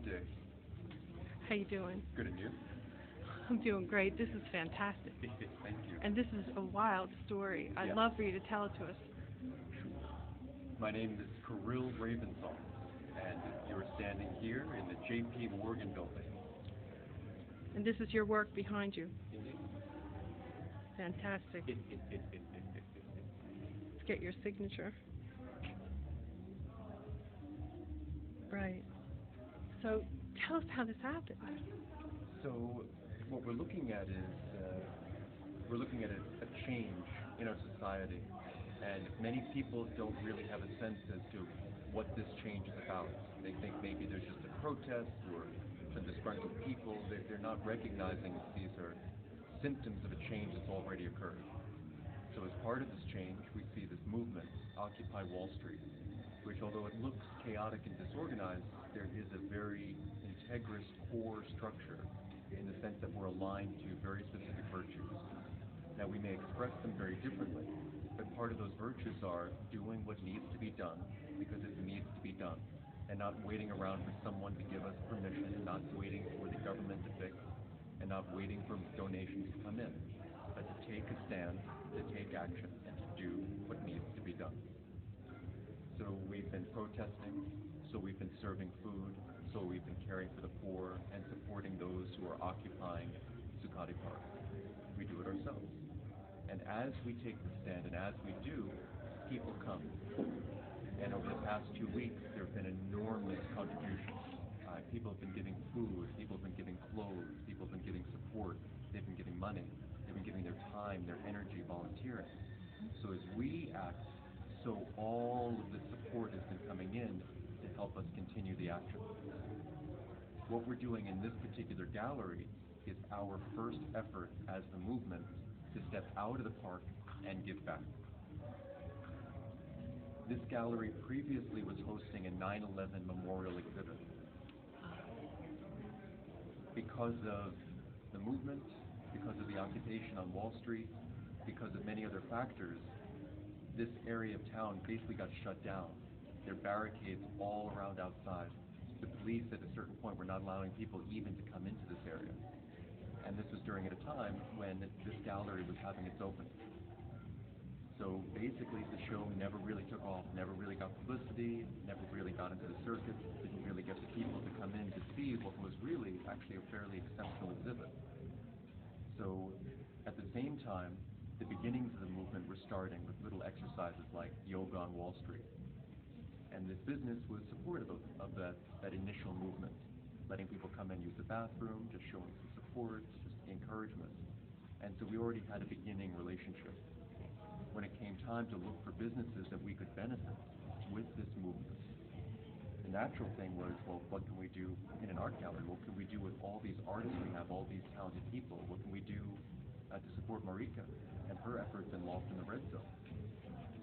day. How you doing? Good, and you? I'm doing great. This is fantastic. Thank you. And this is a wild story. I'd Yes. love for you to tell it to us. My name is Kirill Ravensall, and you're standing here in the J.P. Morgan building. And this is your work behind you. Indeed. Fantastic. Let's get your signature. Right. So tell us how this happened. So, what we're looking at is we're looking at a change in our society, and many people don't really have a sense as to what this change is about. They think maybe there's just a protest or some disgruntled people. They're not recognizing that these are symptoms of a change that's already occurred. So as part of this change, we see this movement, Occupy Wall Street, which although it looks chaotic and disorganized, there is a very integrous core structure in the sense that we're aligned to very specific virtues. Now we may express them very differently, but part of those virtues are doing what needs to be done because it needs to be done, and not waiting around for someone to give us permission, and not waiting for the government to fix, and not waiting for donations to come in, but to take a stand, to take action, and to do what needs to be done. So we've been protesting, so we've been serving food, so we've been caring for the poor and supporting those who are occupying Zuccotti Park. We do it ourselves. And as we take the stand and as we do, people come. And over the past 2 weeks, there have been enormous contributions. People have been giving food, people have been giving clothes, people have been giving support, they've been giving money, they've been giving their time, their energy, volunteering. So as we act, so all of the support has been coming in to help us continue the action. What we're doing in this particular gallery is our first effort as the movement to step out of the park and give back. This gallery previously was hosting a 9/11 memorial exhibit. Because of the movement, because of the occupation on Wall Street, because of many other factors, this area of town basically got shut down. There are barricades all around outside. The police at a certain point were not allowing people even to come into this area. And this was during at a time when this gallery was having its opening. So basically the show never really took off, never really got publicity, never really got into the circuit, didn't really get the people to come in to see what was really actually a fairly exceptional exhibit. So at the same time, the beginnings of the movement were starting with little exercises like yoga on Wall Street. And this business was supportive of that initial movement, letting people come in, use the bathroom, just showing some support, just encouragement. And so we already had a beginning relationship. When it came time to look for businesses that we could benefit with this movement, the natural thing was, well, what can we do in an art gallery? What can we do with all these artists we have, all these talented people? What can we do to support Marika and her efforts in Lost in the Red Zone?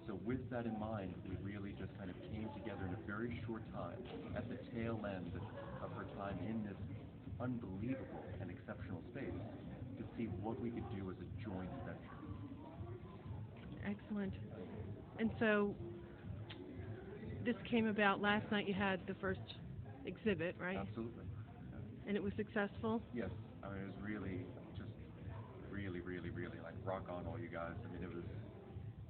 So with that in mind, we really just kind of came together in a very short time, at the tail end of her time in this unbelievable and exceptional space, to see what we could do as a joint venture. Excellent. And so this came about last night. You had the first exhibit, right? Absolutely. And it was successful? Yes. I mean, it was really just really like rock on, all you guys. I mean,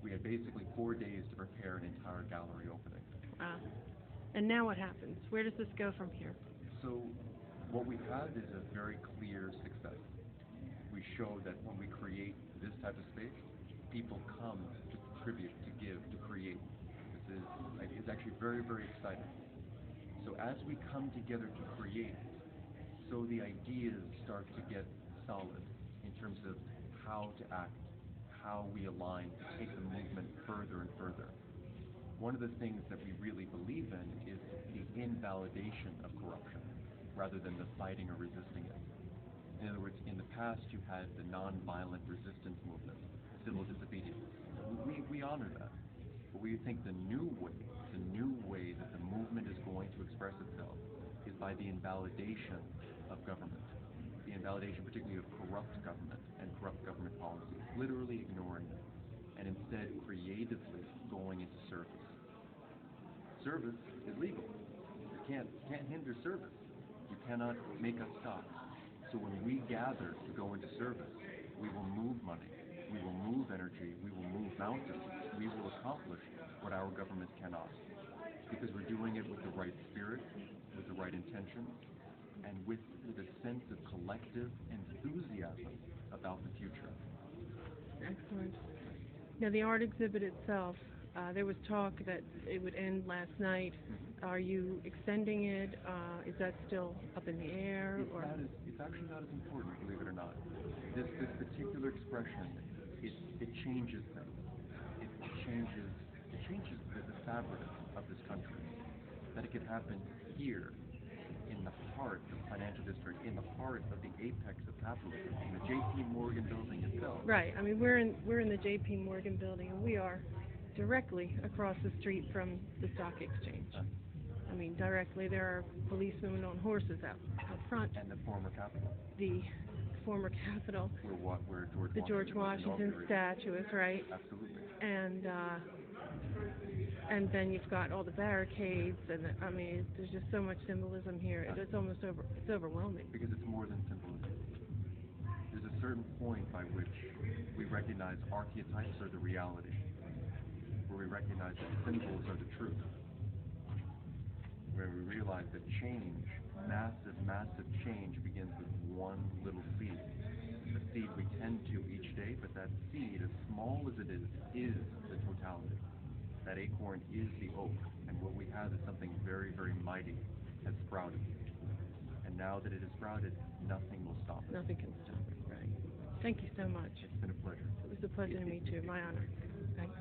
we had basically 4 days to prepare an entire gallery opening. Wow. And now what happens? Where does this go from here? So what we've had is a very clear success. We show that when we create this type of space, people come to contribute, to give, to create. It's actually very exciting. So as we come together to create, so the ideas start to get solid in terms of how to act, how we align to take the movement further and further. One of the things that we really believe in is the invalidation of corruption, rather than the fighting or resisting it. In other words, in the past you had the non-violent resistance movement, civil disobedience. We honor that. But we think the new way that the movement is going to express itself is by the invalidation of government. The invalidation particularly of corrupt government and corrupt government policies, literally ignoring them, and instead creatively going into service. Service is legal. You can't hinder service. You cannot make us stop. So when we gather to go into service, we will move money, we will move energy, we will move mountains, we will accomplish what our government cannot. Because we're doing it with the right spirit, with the right intention, and with a sense of collective enthusiasm about the future. Excellent. Now, the art exhibit itself, there was talk that it would end last night. Are you extending it? Is that still up in the air? It's actually not as important, believe it or not. This particular expression, it changes things. It changes the fabric of this country. That it could happen here, in the heart of the financial district, in the heart of the apex of capitalism, in the J.P. Morgan building itself. Right. I mean, we're in the J.P. Morgan building, and we are directly across the street from the stock exchange. I mean, directly. There are policemen on horses out front. And the former Capitol. The former Capitol. Where The George Washington statue is, right? Absolutely. And then you've got all the barricades, and I mean, there's just so much symbolism here. It's almost it's overwhelming. Because it's more than symbolism. There's a certain point by which we recognize archetypes are the reality, where we recognize that symbols are the truth, where we realize that change, massive change, begins with one little seed. A seed we tend to each day, but that seed, as small as it is the totality. That acorn is the oak, and what we have is something very, very mighty has sprouted. And now that it has sprouted, nothing will stop it. Nothing can stop it, right? Thank you so much. It's been a pleasure. It was a pleasure to meet you. My honor. Thanks.